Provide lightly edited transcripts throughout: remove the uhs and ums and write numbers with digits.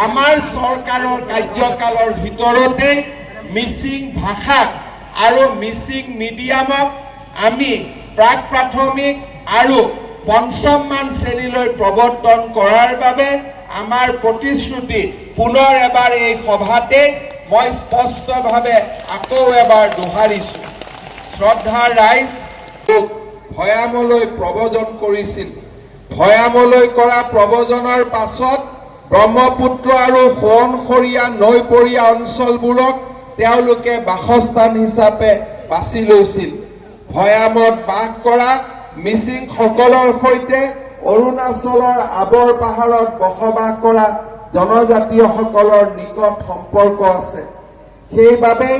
আমাৰ চৰকাৰৰ কাৰ্যকালৰ ভিতৰতে মিচিং ভাষাক আৰু মিচিং মিডিয়ামক আমি প্ৰাক প্ৰাথমিক আৰু পঞ্চমমান শ্ৰেণীলৈ প্ৰৱৰ্তন কৰাৰ বাবে আমাৰ প্ৰতিশ্ৰুতি পুনৰ এবাৰ এই সভাতে মই স্পষ্টভাৱে আকৌ এবাৰ দোহাৰিছো। শ্ৰদ্ধাৰ ৰাইজ, ভৈয়ামলৈ প্ৰব্ৰজন কৰিছিল। ভৈয়ামলৈ কৰা প্ৰব্ৰজনৰ পাছত ব্ৰহ্মপুত্ৰ আৰু সোৱণশৰীয়া নৈপৰীয়া অঞ্চলবোৰক তেওঁলোকে বাসস্থান হিচাপে বাছি লৈছিল। ভৈয়ামত বাস কৰা মিচিংসকলৰ সৈতে অৰুণাচলৰ আবৰ পাহাৰত বসবাস কৰা জনজাতীয়সকলৰ নিকট সম্পৰ্ক আছে। সেইবাবেই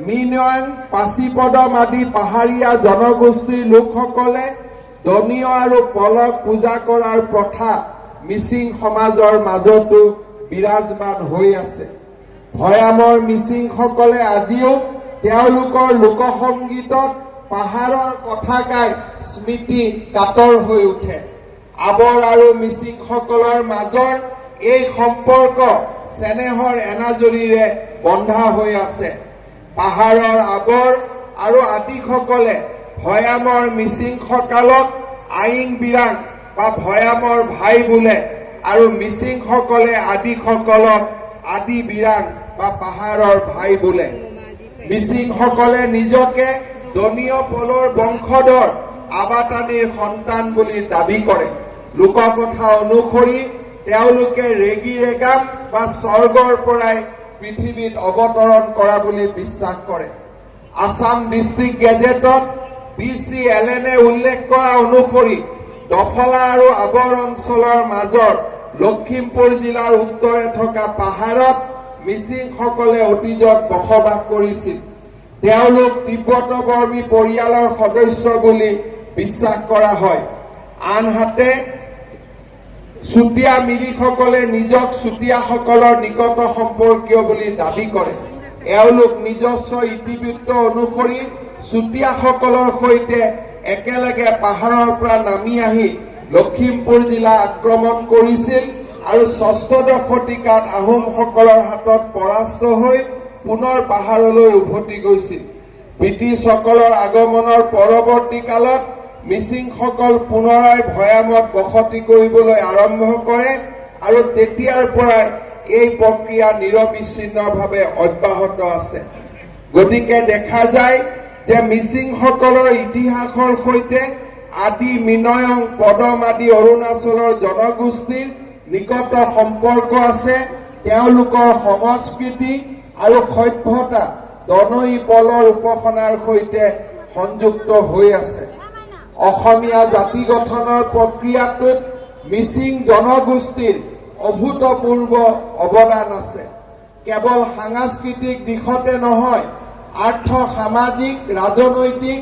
মিনয়ং, পাচিপদম আদি পাহাৰীয়া জনগোষ্ঠীৰ লোকসকলে দনীয় আৰু পলক পূজা কৰাৰ প্ৰথা মিচিং সমাজৰ মাজতো বিৰাজমান হৈ আছে। ভৈয়ামৰ মিচিংসকলে আজিও তেওঁলোকৰ লোকসংগীতত পাহাৰৰ কথা গাই স্মৃতি কাতৰ হৈ উঠে। আবৰ আৰু মিচিংসকলৰ মাজৰ এই সম্পৰ্ক চেনেহৰ এনাজৰীৰে বন্ধা হৈ আছে। পাহাৰৰ আবৰ আৰু আদিসকলে ভৈয়ামৰ মিচিংসকলক আইং বিৰাং বা ভৈয়ামৰ ভাই বোলে আৰু মিচিংসকলে আদিসকলক আদি বিৰাং বা পাহাৰৰ ভাই বোলে। মিচিংসকলে নিজকে দনীয় পলৰ বংশধৰ আবাতানিৰ সন্তান বুলি দাবী কৰে। লোককথা অনুসৰি তেওঁলোকে ৰেগি ৰেগাম বা স্বৰ্গৰ পৰাই পৃথিৱীত অৱতৰণ কৰা বুলি বিশ্বাস কৰে। আছাম ডিষ্ট্ৰিক্ট গেজেটত BC এলেনে উল্লেখ কৰা অনুসৰি দফলা আৰু আবৰ অঞ্চলৰ মাজৰ লখিমপুৰ জিলাৰ উত্তৰে থকা পাহাৰত মিচিংসকলে অতীজত বসবাস কৰিছিল। তেওঁলোক তিব্বতবৰ্মী পৰিয়ালৰ সদস্য বুলি বিশ্বাস কৰা হয়। আনহাতে চুতীয়া মিৰিসকলে নিজক চুতীয়াসকলৰ নিকট সম্পৰ্কীয় বুলি দাবী কৰে। এওঁলোক নিজস্ব ইতিবৃত্ত অনুসৰি চুতীয়াসকলৰ সৈতে একেলগে পাহাৰৰ পৰা নামি আহি লখিমপুৰ জিলা আক্ৰমণ কৰিছিল আৰু ষষ্ঠদশ শতিকাত আহোমসকলৰ হাতত পৰাস্ত হৈ পুনৰ পাহাৰলৈ উভতি গৈছিল। ব্ৰিটিছসকলৰ আগমনৰ পৰৱৰ্তী কালত মিচিংসকল পুনৰাই ভৈয়ামত বসতি কৰিবলৈ আৰম্ভ কৰে আৰু তেতিয়াৰ পৰাই এই প্ৰক্ৰিয়া নিৰবিচ্ছিন্নভাৱে অব্যাহত আছে। গতিকে দেখা যায় যে মিচিংসকলৰ ইতিহাসৰ সৈতে আদি মিনয়ং, পদম আদি অৰুণাচলৰ জনগোষ্ঠীৰ নিকট সম্পৰ্ক আছে। তেওঁলোকৰ সংস্কৃতি আৰু সভ্যতা দনৈ পলৰ উপাসনাৰ সৈতে সংযুক্ত হৈ আছে। অসমীয়া জাতি গঠনৰ প্ৰক্ৰিয়াটোত মিচিং জনগোষ্ঠীৰ অভূতপূৰ্ব অৱদান আছে। কেৱল সাংস্কৃতিক দিশতে নহয়, আৰ্থ সামাজিক ৰাজনৈতিক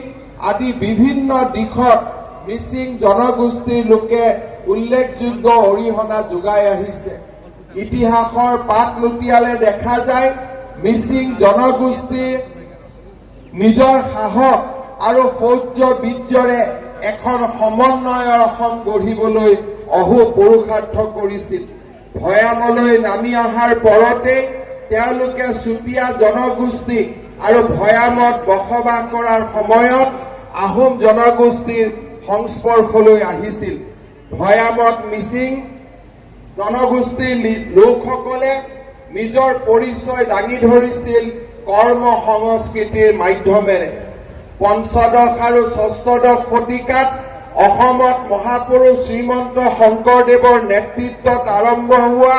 আদি বিভিন্ন দিশত মিচিং জনগোষ্ঠীৰ লোকে উল্লেখযোগ্য অৰিহণা যোগাই আহিছে। ইতিহাসৰ পাত লুটিয়ালে দেখা যায় মিচিং জনগোষ্ঠীৰ নিজৰ সাহস আৰু শৌৰ্য বীৰ্যৰে এখন সমন্বয়ৰ অসম গঢ়িবলৈ অহো পুৰুষাৰ্থ কৰিছিল। ভৈয়ামলৈ নামি অহাৰ পৰতে তেওঁলোকে চুতীয়া জনগোষ্ঠী আৰু ভৈয়ামত বসবাস কৰাৰ সময়ত আহোম জনগোষ্ঠীৰ সংস্পৰ্শলৈ আহিছিল। ভৈয়ামত মিচিং জনগোষ্ঠীৰ লোকসকলে নিজৰ পৰিচয় দাঙি ধৰিছিল কৰ্ম সংস্কৃতিৰ মাধ্যমেৰে। পঞ্চদশ আৰু ষষ্ঠদশ শতিকাত অসমত মহাপুৰুষ শ্ৰীমন্ত শংকৰদেৱৰ নেতৃত্বত আৰম্ভ হোৱা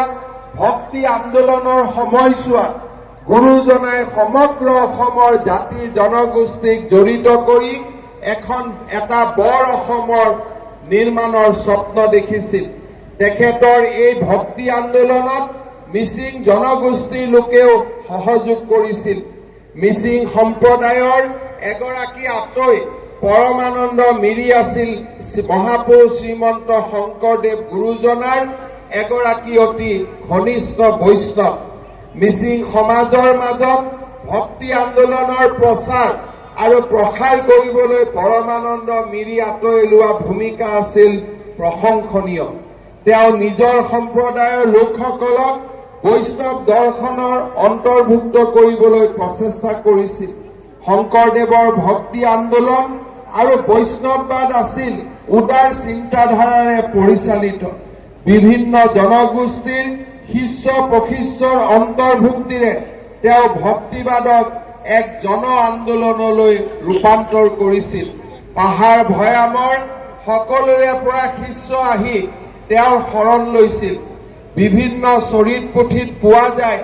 ভক্তি আন্দোলনৰ সময়ছোৱাত গুৰুজনাই সমগ্ৰ অসমৰ জাতি জনগোষ্ঠীক জড়িত কৰি এটা বৰ অসমৰ নিৰ্মাণৰ স্বপ্ন দেখিছিল। তেখেতৰ এই ভক্তি আন্দোলনত মিচিং জনগোষ্ঠীৰ লোকেও সহযোগ কৰিছিল। মিচিং সম্প্ৰদায়ৰ এগৰাকী আতৈ পৰমানন্দ মিৰি আছিল মহাপুৰুষ শ্ৰীমন্ত শংকৰদেৱ গুৰুজনাৰ এগৰাকী অতি ঘনিষ্ঠ বৈষ্ণৱ। মিচিং সমাজৰ মাজত ভক্তি আন্দোলনৰ প্ৰচাৰ আৰু প্ৰসাৰ কৰিবলৈ পৰমানন্দ মিৰি আতৈ লোৱা ভূমিকা আছিল প্ৰশংসনীয়। তেওঁ নিজৰ সম্প্ৰদায়ৰ লোকসকলক বৈষ্ণৱ দৰ্শনৰ অন্তৰ্ভুক্ত কৰিবলৈ প্ৰচেষ্টা কৰিছিল। শংকৰদেৱৰ ভক্তি আন্দোলন আৰু বৈষ্ণৱবাদ আছিল উদাৰ চিন্তাধাৰাৰে পৰিচালিত। বিভিন্ন জনগোষ্ঠীৰ শিষ্য প্ৰশিষ্যৰ অন্তৰ্ভুক্তিৰে তেওঁ ভক্তিবাদক এক জন আন্দোলনলৈ ৰূপান্তৰ কৰিছিল। পাহাৰ ভৈয়ামৰ সকলোৰে পৰা শিষ্য আহি তেওঁৰ শৰণ লৈছিল। বিভিন্ন চৰিত পুথিত পোৱা যায়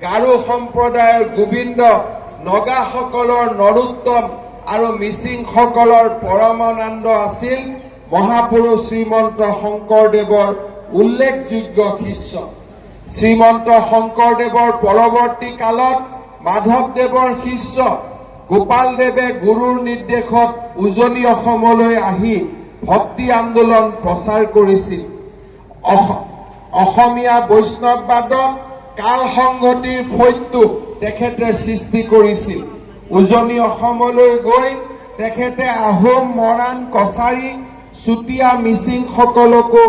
গাৰো সম্প্ৰদায়ৰ গোবিন্দ, নগাসকলৰ নৰোত্তম আৰু মিচিংসকলৰ পৰমানন্দ আছিল মহাপুৰুষ শ্ৰীমন্ত শংকৰদেৱৰ উল্লেখযোগ্য শিষ্য। শ্ৰীমন্ত শংকৰদেৱৰ পৰৱৰ্তী কালত মাধৱদেৱৰ শিষ্য গোপালদেৱে গুৰুৰ নিৰ্দেশত উজনি অসমলৈ আহি ভক্তি আন্দোলন প্ৰচাৰ কৰিছিল। অসমীয়া বৈষ্ণৱবাদত কাল সংগতিৰ ফৈদটো তেখেতে সৃষ্টি কৰিছিল। উজনি অসমলৈ গৈ তেখেতে আহোম, মৰাণ, কছাৰী, চুতীয়া, মিচিং সকলকো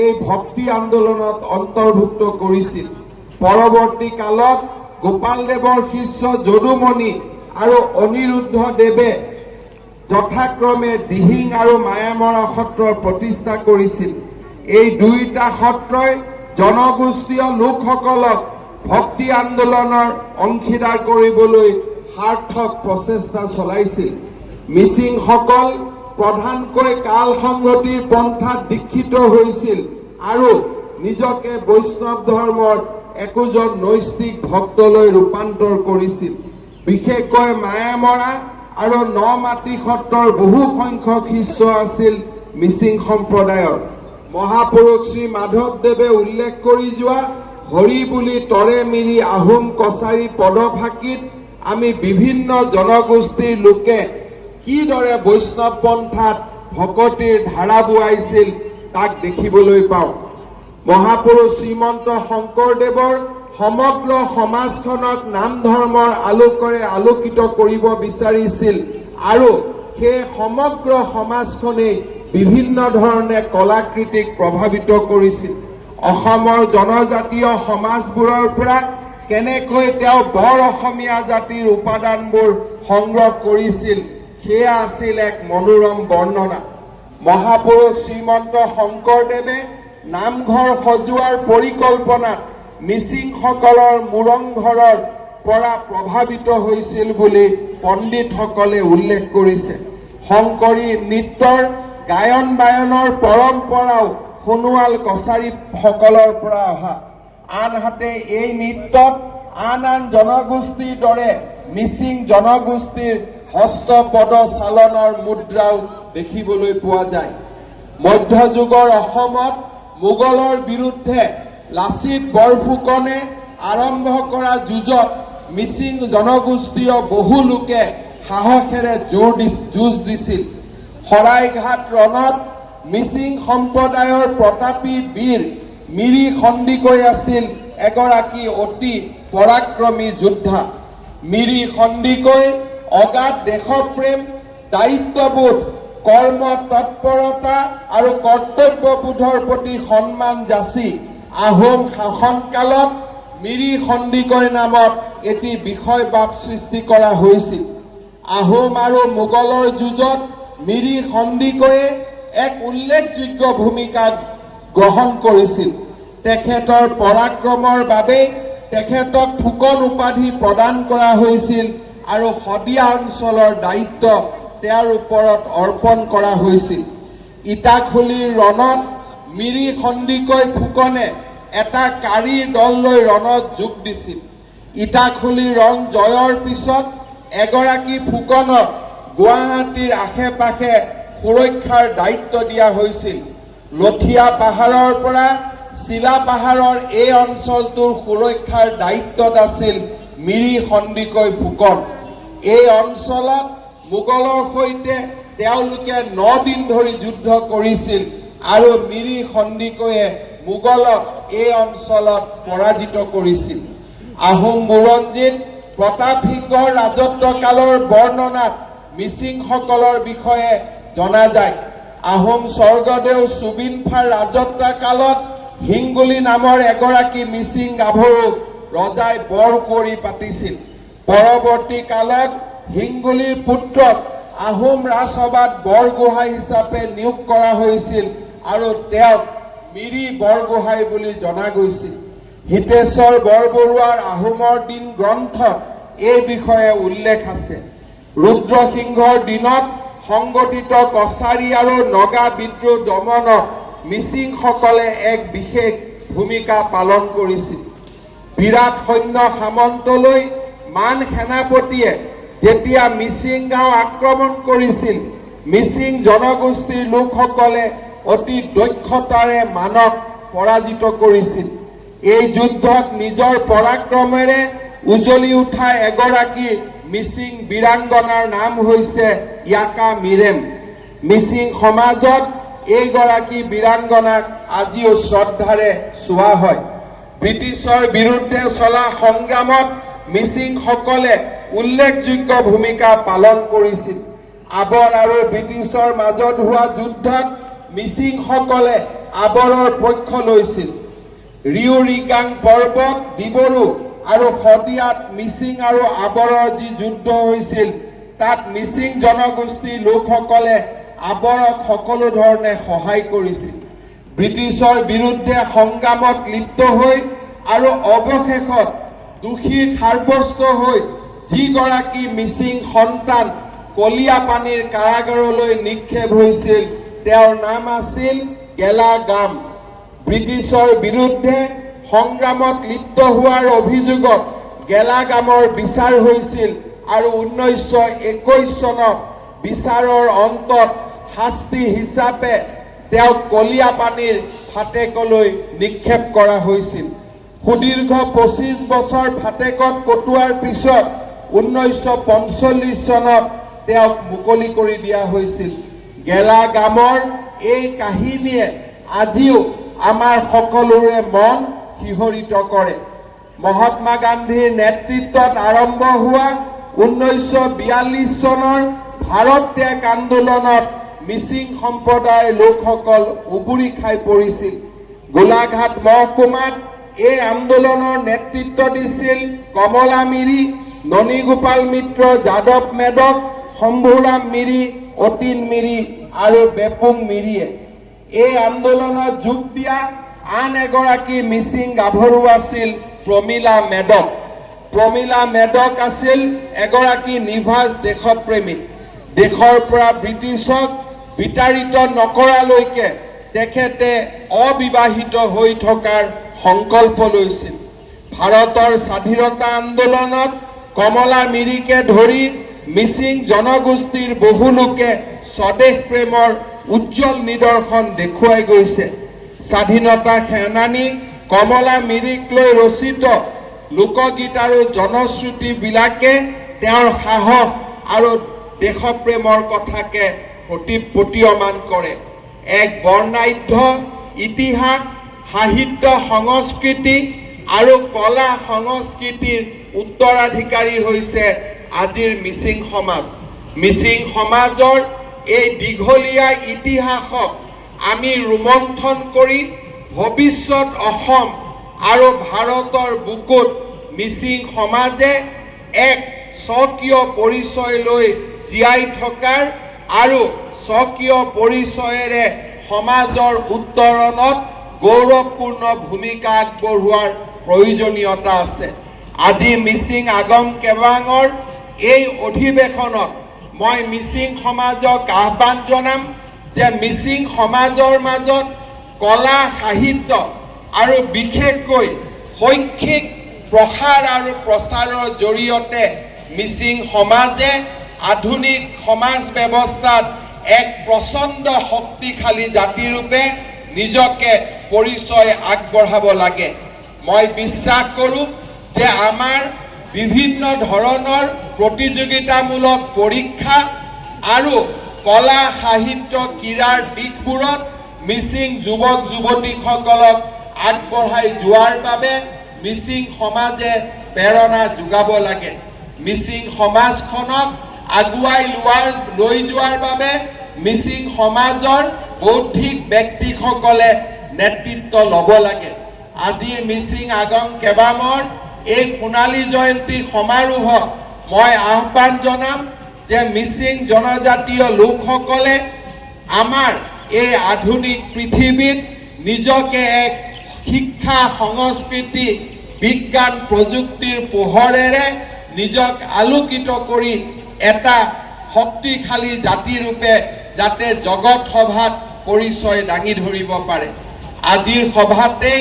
এই ভক্তি আন্দোলনত অন্তৰ্ভুক্ত কৰিছিল। পৰৱৰ্তী কালত গোপালদেৱৰ শিষ্য যদুমণি আৰু অনিৰুদ্ধ দেৱে যথাক্ৰমে দিহিং আৰু মায়ামৰা সত্ৰৰ প্ৰতিষ্ঠা কৰিছিল। এই দুইটা সত্ৰই জনগোষ্ঠীয় লোকসকলক ভক্তি আন্দোলনৰ অংশীদাৰ কৰিবলৈ সাৰ্থক প্ৰচেষ্টা চলাইছিল। মিচিংসকল প্ৰধানকৈ কাল সংগতিৰ পন্থাত দীক্ষিত হৈছিল আৰু নিজকে বৈষ্ণৱ ধৰ্মৰ একোজন নৈষ্ঠিক ভক্তলৈ ৰূপান্তৰ কৰিছিল। বিশেষকৈ মায়ামৰা আৰু নমাটি সত্ৰৰ বহু সংখ্যক শিষ্য আছিল মিচিং সম্প্ৰদায়ৰ। মহাপুৰুষ শ্ৰী মাধৱদেৱে উল্লেখ কৰি যোৱা হৰি বুলি তৰে মিৰি আহোম, কছাৰী পদফাঁকিত আমি বিভিন্ন জনগোষ্ঠীৰ লোকে কিদৰে বৈষ্ণৱ পন্থাত ভকতিৰ ধাৰা বোৱাইছিল তাক দেখিবলৈ পাওঁ। মহাপুৰুষ শ্ৰীমন্ত শংকৰদেৱৰ সমগ্ৰ সমাজখনক নাম ধৰ্মৰ আলোকেৰে আলোকিত কৰিব বিচাৰিছিল আৰু সেই সমগ্ৰ সমাজখনেই বিভিন্ন ধৰণে কলাকৃতিক প্ৰভাৱিত কৰিছিল। অসমৰ জনজাতীয় সমাজবোৰৰ পৰা কেনেকৈ তেওঁ বৰ অসমীয়া জাতিৰ উপাদানবোৰ সংগ্ৰহ কৰিছিল সেয়া আছিল এক মনোৰম বৰ্ণনা। মহাপুৰুষ শ্ৰীমন্ত শংকৰদেৱে নামঘৰ সজোৱাৰ পৰিকল্পনাত মিচিংসকলৰ মোৰংঘৰৰ পৰা প্ৰভাৱিত হৈছিল বুলি পণ্ডিতসকলে উল্লেখ কৰিছে। শংকৰী নৃত্যৰ গায়ন বায়নৰ পৰম্পৰাও সোণোৱাল কছাৰীসকলৰ পৰা অহা। আনহাতে এই নৃত্যত আন আন জনগোষ্ঠীৰ দৰে মিচিং জনগোষ্ঠীৰ হস্তপদ চালনৰ মুদ্ৰাও দেখিবলৈ পোৱা যায়। মধ্যযুগৰ অসমত মোগলৰ বিৰুদ্ধে লাচিত বৰফুকনে আৰম্ভ কৰা যুঁজত মিচিং জনগোষ্ঠীয় বহু লোকে সাহসেৰে যুঁজ দিছিল। শৰাইঘাট ৰণত মিচিং সম্প্ৰদায়ৰ প্ৰতাপী বীৰ মিৰি সন্দিকৈ আছিল এগৰাকী অতি পৰাক্ৰমী যোদ্ধা। মিৰি সন্দিকৈ অগাধ দেশপ্ৰেম, দায়িত্ববোধ, কৰ্ম তৎপৰতা আৰু কৰ্তব্যবোধৰ প্ৰতি সন্মান যাচি আহোম শাসনকালত মিৰি সন্দিকৈ নামত এটি বিষয়বাব সৃষ্টি কৰা হৈছিল। আহোম আৰু মোগলৰ যুঁজত মিৰি সন্দিকৈয়ে এক উল্লেখযোগ্য ভূমিকা গ্ৰহণ কৰিছিল। তেখেতৰ পৰাক্ৰমৰ বাবে তেখেতক ফুকন উপাধি প্ৰদান কৰা হৈছিল আৰু শদিয়া অঞ্চলৰ দায়িত্ব তেওঁৰ ওপৰত অৰ্পণ কৰা হৈছিল। ইটাখুলিৰ ৰণত মিৰি সন্দিকৈ ফুকনে এটা কাঁড়ীৰ দল লৈ ৰণত যোগ দিছিল। ইটাখুলিৰ ৰণ জয়ৰ পিছত এগৰাকী ফুকনক গুৱাহাটীৰ আশে পাশে সুৰক্ষাৰ দায়িত্ব দিয়া হৈছিল। লথিয়া পাহাৰৰ পৰা চিলা পাহাৰৰ এই অঞ্চলটোৰ সুৰক্ষাৰ দায়িত্বত আছিল মিৰি সন্দিকৈ ফুকন। এই অঞ্চলত মোগলৰ সৈতে তেওঁলোকে 9 দিন ধৰি যুদ্ধ কৰিছিল আৰু মিৰি সন্দিকৈয়ে মোগলক এই অঞ্চলত পৰাজিত কৰিছিল। আহোম বুৰঞ্জীত প্ৰতাপ সিংহৰ ৰাজত্বকালৰ বৰ্ণনাত মিচিংসকলৰ বিষয়ে জনা যায়। আহোম স্বৰ্গদেউ চুবিনফাৰ ৰাজত্বকালত হিংগুলি নামৰ এগৰাকী মিচিং গাভৰুক ৰজাই বৰ কৰি পাতিছিল। পৰৱৰ্তী কালত হিংগুলিৰ পুত্ৰক আহোম ৰাজসভাত বৰগোহাঁই হিচাপে নিয়োগ কৰা হৈছিল আৰু তেওঁক মিৰি বৰগোহাঁই বুলি জনা গৈছিল। হিতেশ্বৰ বৰবৰুৱাৰ আহোমৰ দিন গ্ৰন্থত এই বিষয়ে উল্লেখ আছে। ৰুদ্ৰসিংহৰ দিনত সংগঠিত কছাৰী আৰু নগা বিদ্ৰোহ দমনত মিচিংসকলে এক বিশেষ ভূমিকা পালন কৰিছিল। বিৰাট সৈন্য সামন্তলৈ মান সেনাপতিয়ে যেতিয়া মিচিং গাঁও আক্ৰমণ কৰিছিল, মিচিং জনগোষ্ঠীৰ লোকসকলে অতি দক্ষতাৰে মানক পৰাজিত কৰিছিল। এই যুদ্ধত নিজৰ পৰাক্ৰমেৰে উজলি উঠা এগৰাকী মিচিং বীৰাংগনাৰ নাম হৈছে ইয়াকা মিৰেম। মিচিং সমাজত এইগৰাকী বীৰাংগনাক আজিও শ্ৰদ্ধাৰে চোৱা হয়। ব্ৰিটিছৰ বিৰুদ্ধে চলা সংগ্ৰামত মিচিংসকলে উল্লেখযোগ্য ভূমিকা পালন কৰিছিল। আবৰ আৰু ব্ৰিটিছৰ মাজত হোৱা যুদ্ধত মিচিংসকলে আবৰৰ পক্ষ লৈছিল। ৰিউৰিগাং পৰ্বত, ডিবৰু আৰু শদিয়াত মিচিং আৰু আবৰৰ যি যুদ্ধ হৈছিল, তাত মিচিং জনগোষ্ঠীৰ লোকসকলে আবৰক সকলো ধৰণে সহায় কৰিছিল। ব্ৰিটিছৰ বিৰুদ্ধে সংগ্ৰামত লিপ্ত হৈ আৰু অৱশেষত দোষী সাব্যস্ত হৈ যিগৰাকী মিচিং সন্তান কলিয়াপানীৰ কাৰাগাৰলৈ নিক্ষেপ হৈছিল, তেওঁৰ নাম আছিল গেলা গাম। ব্ৰিটিছৰ বিৰুদ্ধে সংগ্ৰামত লিপ্ত হোৱাৰ অভিযোগত গেলাগামৰ বিচাৰ হৈছিল আৰু 1921 চনত বিচাৰৰ অন্তত শাস্তি হিচাপে তেওঁক কলিয়াপানীৰ ফাটেকলৈ নিক্ষেপ কৰা হৈছিল। সুদীৰ্ঘ 25 বছৰ ফাটেকত কটোৱাৰ পিছত 1945 চনত তেওঁক মুকলি কৰি দিয়া হৈছিল। গেলাগামৰ এই কাহিনীয়ে আজিও আমাৰ সকলোৰে মন শিহৰিত কৰে। মহাত্মা গান্ধীৰ নেতৃত্বত আৰম্ভ হোৱা 1942 চনৰ ভাৰত ত্যাগ আন্দোলনত মিচিং সম্প্ৰদায়ৰ লোকসকল উবুৰি খাই পৰিছিল। গোলাঘাট মহকুমাত এই আন্দোলনৰ নেতৃত্ব দিছিল কমলা মিৰি, ননীগোপাল মিত্ৰ, যাদৱ মেদক, শম্ভুৰাম মিৰি, অতীন মিৰি আৰু বেপুং মিৰিয়ে। এই আন্দোলনত যোগ দিয়া আন এগৰাকী মিচিং গাভৰু আছিল প্ৰমীলা মেদক। প্ৰমীলা মেদক আছিল এগৰাকী নিভাঁজ দেশপ্ৰেমী। দেশৰ পৰা ব্ৰিটিছক বিতাড়িত নকৰালৈকে তেখেতে অবিবাহিত হৈ থকাৰ সংকল্প লৈছিল। ভাৰতৰ স্বাধীনতা আন্দোলনত কমলা মিৰিকে ধৰি মিচিং জনগোষ্ঠীৰ বহু লোকে স্বদেশ প্ৰেমৰ উজ্জ্বল নিদৰ্শন দেখুৱাই গৈছে। স্বাধীনতা সেনানী কমলা মিৰিক লৈ ৰচিত লোকগীত আৰু জনশ্ৰুতিবিলাকে তেওঁৰ সাহস আৰু দেশপ্ৰেমৰ কথাকে প্ৰতীয়মান কৰে। এক বৰ্ণাঢ্য ইতিহাস, সাহিত্য, সংস্কৃতি আৰু কলা সংস্কৃতিৰ উত্তৰাধিকাৰী হৈছে আজিৰ মিচিং সমাজ। মিচিং সমাজৰ এই দীঘলীয়া ইতিহাসক আমি ৰোমন্থন কৰি ভৱিষ্যত অসম আৰু ভাৰতৰ বুকুত মিচিং সমাজে এক স্বকীয় পৰিচয় লৈ জীয়াই থকাৰ আৰু স্বকীয় পৰিচয়েৰে সমাজৰ উত্তৰণত গৌৰৱপূৰ্ণ ভূমিকা আগবঢ়োৱাৰ প্ৰয়োজনীয়তা আছে। আজি মিচিং আগম কেৱাঙৰ এই অধিৱেশনত মই মিচিং সমাজক আহ্বান জনাম যে মিচিং সমাজৰ মাজত কলা, সাহিত্য আৰু বিশেষকৈ শৈক্ষিক প্ৰসাৰ আৰু প্ৰচাৰৰ জৰিয়তে মিচিং সমাজে আধুনিক সমাজ ব্যৱস্থাত এক প্ৰচণ্ড শক্তিশালী জাতিৰূপে নিজকে পৰিচয় আগবঢ়াব লাগে। মই বিশ্বাস কৰোঁ যে আমাৰ বিভিন্ন ধৰণৰ প্ৰতিযোগিতামূলক পৰীক্ষা আৰু কলা, সাহিত্য, ক্ৰীড়াৰ দিশবোৰত মিচিং যুৱক যুৱতীসকলক আগবঢ়াই যোৱাৰ বাবে মিচিং সমাজে প্ৰেৰণা যোগাব লাগে। মিচিং সমাজখনক আগুৱাই লৈ যোৱাৰ বাবে মিচিং সমাজৰ বৌদ্ধিক ব্যক্তিসকলে নেতৃত্ব ল'ব লাগে। আজিৰ মিচিং আগম কেবামৰ এই সোণালী জয়ন্তী সমাৰোহত মই আহ্বান জনাম যে মিচিং জনজাতীয় লোকসকলে আমাৰ এই আধুনিক পৃথিৱীত নিজকে এক শিক্ষা সংস্কৃতি বিজ্ঞান প্ৰযুক্তিৰ পোহৰেৰে নিজক আলোকিত কৰি এটা শক্তিশালী জাতিৰূপে যাতে জগত সভাত পৰিচয় দাঙি ধৰিব পাৰে। আজিৰ সভাতে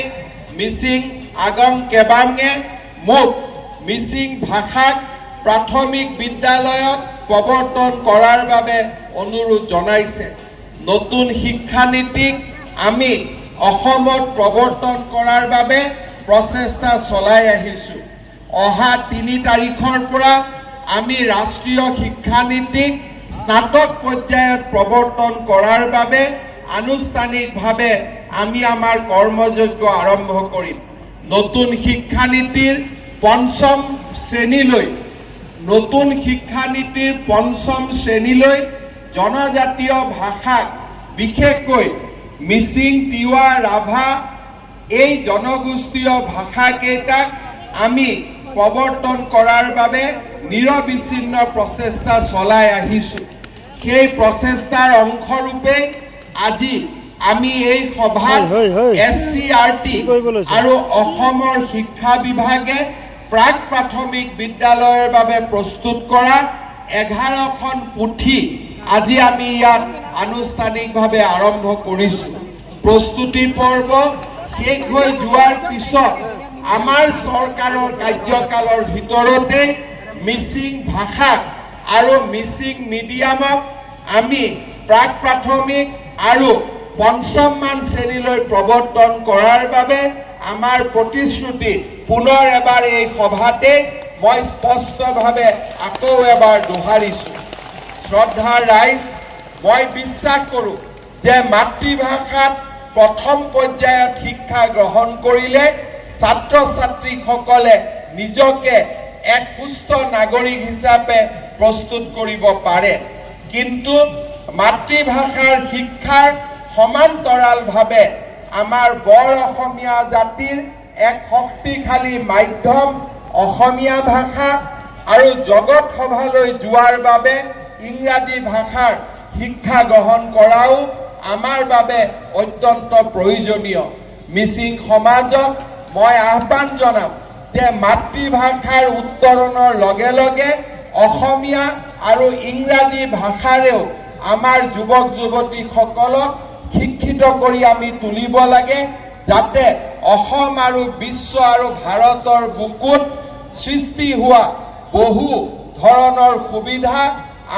মিচিং আগম কেবাঙে মোক মিচিং ভাষাক প্ৰাথমিক বিদ্যালয়ত প্ৰৱৰ্তন কৰাৰ বাবে অনুৰোধ জনাইছে। নতুন শিক্ষানীতিক আমি অসমত প্ৰৱৰ্তন কৰাৰ বাবে প্ৰচেষ্টা চলাই আহিছো। অহা ৩ তাৰিখৰ পৰা আমি ৰাষ্ট্ৰীয় শিক্ষানীতিক স্নাতক পৰ্যায়ত প্ৰৱৰ্তন কৰাৰ বাবে আনুষ্ঠানিকভাৱে আমি আমাৰ কৰ্মযজ্ঞ আৰম্ভ কৰিম। নতুন শিক্ষানীতিৰ পঞ্চম শ্ৰেণীলৈ জনজাতীয় ভাষাক বিশেষকৈ মিচিং, তিৱা, ৰাভা এই জনগোষ্ঠীয় ভাষাকেইটাক আমি প্ৰৱৰ্তন কৰাৰ বাবে নিৰবিচ্ছিন্ন প্ৰচেষ্টা চলাই আহিছো। সেই প্ৰচেষ্টাৰ অংশৰূপে আজি আমি এই সভাত SCRT আৰু অসমৰ শিক্ষা বিভাগে প্ৰাক প্ৰাথমিক বিদ্যালয়ৰ বাবে প্ৰস্তুত কৰা 11খন পুথি আজি আমি ইয়াত আনুষ্ঠানিকভাৱে আৰম্ভ কৰিছো। প্ৰস্তুতি পৰ্ব শেষ হৈ যোৱাৰ পিছত আমাৰ চৰকাৰৰ কাৰ্যকালৰ ভিতৰতে মিচিং ভাষা আৰু মিচিং মিডিয়ামক আমি প্ৰাক প্ৰাথমিক আৰু পঞ্চমমান শ্ৰেণীলৈ প্ৰৱৰ্তন কৰাৰ বাবে আমাৰ প্ৰতিশ্ৰুতি পুনৰ এবাৰ এই সভাতে মই স্পষ্টভাৱে আকৌ এবাৰ দোহাৰিছো। শ্ৰদ্ধাৰ ৰাইজ, মই বিশ্বাস কৰোঁ যে মাতৃভাষাত প্ৰথম পৰ্যায়ত শিক্ষা গ্ৰহণ কৰিলে ছাত্ৰ ছাত্ৰীসকলে নিজকে এক সুস্থ নাগৰিক হিচাপে প্ৰস্তুত কৰিব পাৰে। কিন্তু মাতৃভাষাৰ শিক্ষাৰ সমান্তৰালভাৱে আমাৰ বৰ অসমীয়া জাতিৰ এক শক্তিশালী মাধ্যম অসমীয়া ভাষা আৰু জগত সভালৈ যোৱাৰ বাবে ইংৰাজী ভাষাৰ শিক্ষা গ্ৰহণ কৰাও আমাৰ বাবে অত্যন্ত প্ৰয়োজনীয়। মিচিং সমাজক মই আহ্বান জনাম যে মাতৃভাষাৰ উত্তৰণৰ লগে লগে অসমীয়া আৰু ইংৰাজী ভাষাৰেও আমাৰ যুৱক যুৱতীসকলক শিক্ষিত কৰি আমি তুলিব লাগে, যাতে অসম আৰু বিশ্ব আৰু ভাৰতৰ বুকুত সৃষ্টি হোৱা বহু ধৰণৰ সুবিধা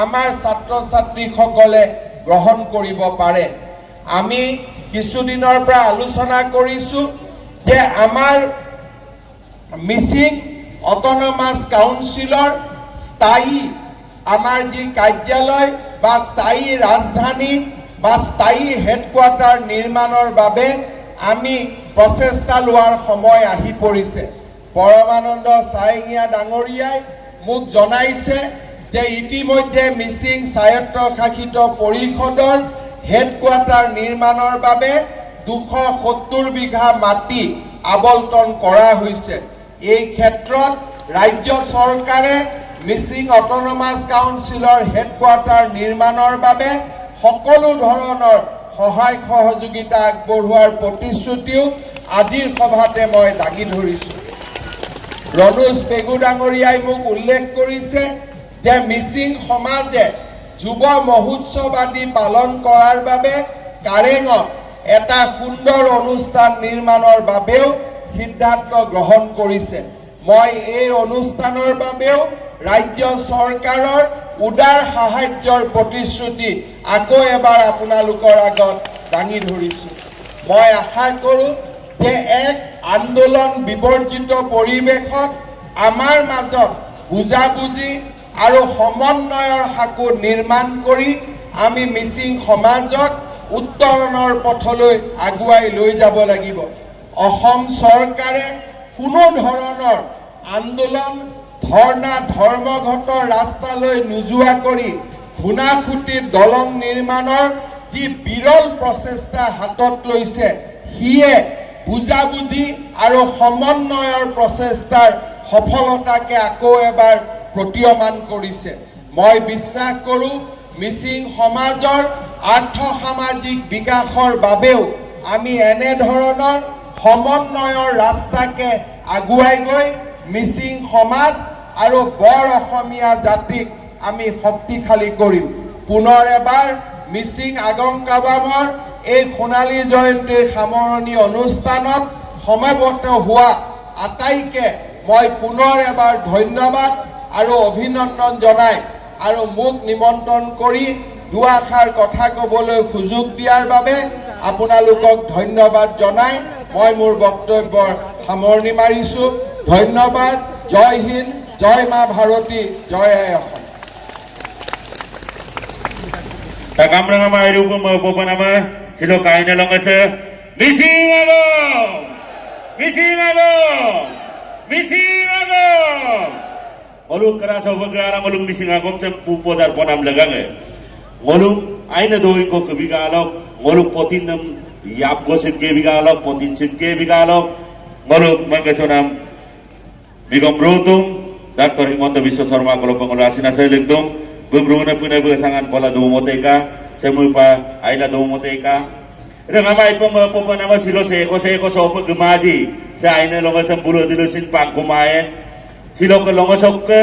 আমাৰ ছাত্ৰ ছাত্ৰীসকলে গ্ৰহণ কৰিব পাৰে। আমি কিছুদিনৰ পৰা আলোচনা কৰিছো যে আমাৰ মিচিং অট'নমাছ কাউন্সিলৰ স্থায়ী আমাৰ যি কাৰ্যালয় বা স্থায়ী ৰাজধানী বা স্থায়ী হেডকোৱাৰ্টাৰ নিৰ্মাণৰ বাবে আমি প্ৰচেষ্টা লোৱাৰ সময় আহি পৰিছে। পৰমানন্দ ছায়েঙীয়া ডাঙৰীয়াই মোক জনাইছে যে ইতিমধ্যে মিচিং স্বায়ত্তশাসিত পৰিষদৰ হেডকোৱাৰ্টাৰ নিৰ্মাণৰ বাবে 270 বিঘা মাটি আবণ্টন কৰা হৈছে। এই ক্ষেত্ৰত ৰাজ্য চৰকাৰে মিচিং অট'নমাছ কাউন্সিলৰ হেডকোৱাৰ্টাৰ নিৰ্মাণৰ বাবে সকলো ধৰণৰ সহায় সহযোগিতা আগবঢ়োৱাৰ প্ৰতিশ্ৰুতিও আজিৰ সভাতে মই দাঙি ধৰিছো। ৰণোজ পেগু ডাঙৰীয়াই মোক উল্লেখ কৰিছে যে মিচিং সমাজে যুৱ মহোৎসৱ আদি পালন কৰাৰ বাবে কাৰেঙত এটা সুন্দৰ অনুষ্ঠান নিৰ্মাণৰ বাবেও সিদ্ধান্ত গ্ৰহণ কৰিছে। মই এই অনুষ্ঠানৰ বাবেও ৰাজ্য চৰকাৰৰ উদাৰ সাহায্যৰ প্ৰতিশ্ৰুতি আকৌ এবাৰ আপোনালোকৰ আগত দাঙি ধৰিছো। মই আশা কৰোঁ যে এক আন্দোলন বিবৰ্জিত পৰিৱেশত আমাৰ মাজত বুজাবুজি আৰু সমন্বয়ৰ সাঁকো নিৰ্মাণ কৰি আমি মিচিং সমাজক উত্তৰণৰ পথলৈ আগুৱাই লৈ যাব লাগিব। অসম চৰকাৰে কোনো ধৰণৰ আন্দোলন ধৰ্ণা ধৰ্মঘট ৰাস্তালৈ নোযোৱা কৰি ধূনাখুঁটিত দলং নিৰ্মাণৰ যি বিৰল প্ৰচেষ্টা হাতত লৈছে, সিয়ে বুজাবুজি আৰু সমন্বয়ৰ প্ৰচেষ্টাৰ সফলতাকে আকৌ এবাৰ প্ৰতীয়মান কৰিছে। মই বিশ্বাস কৰোঁ মিচিং সমাজৰ আৰ্থ-সামাজিক বিকাশৰ বাবেও আমি এনেধৰণৰ সমন্বয়ৰ ৰাস্তাকে আগুৱাই গৈ মিচিং সমাজ আৰু বৰ অসমীয়া জাতিক আমি শক্তিশালী কৰিম। পুনৰ এবাৰ মিচিং আগম কাবামৰ এই সোণালী জয়ন্তীৰ সামৰণি অনুষ্ঠানত সমবেত হোৱা আটাইকে মই পুনৰ এবাৰ ধন্যবাদ আৰু অভিনন্দন জনাই আৰু মোক নিমন্ত্ৰণ কৰি দুআষাৰ কথা ক'বলৈ সুযোগ দিয়াৰ বাবে আপোনালোকক ধন্যবাদ জনাই মই মোৰ বক্তব্যৰ সামৰণি মাৰিছোঁ। ধন্যবাদ। জয় হিন্দ, জয় মা ভাৰতী, জয় আই Assam. Takamrang ama irukum maupun nama silo kain dalam masa Missing Agong, Missing Agong, Missing Agong. Malung kerasa bergerak malung Missing Agong cempu podar ponam lagang. Malung aina doing ko kebigalok, malung potin nam yap gosip kebigalok, potin sit kebigalok. Malung mangkasonam bigom brutum Dr. Himonto Biswa Sarma kalau pengurasi nasa lektum. Beberapa punai bersangan pola domoteka, semua pa aila domoteka. Dengan apa itu apa nama silo seko sopo gemaji, saya ini longa sembulu dilusin pangkumae, silo ke longa sok ke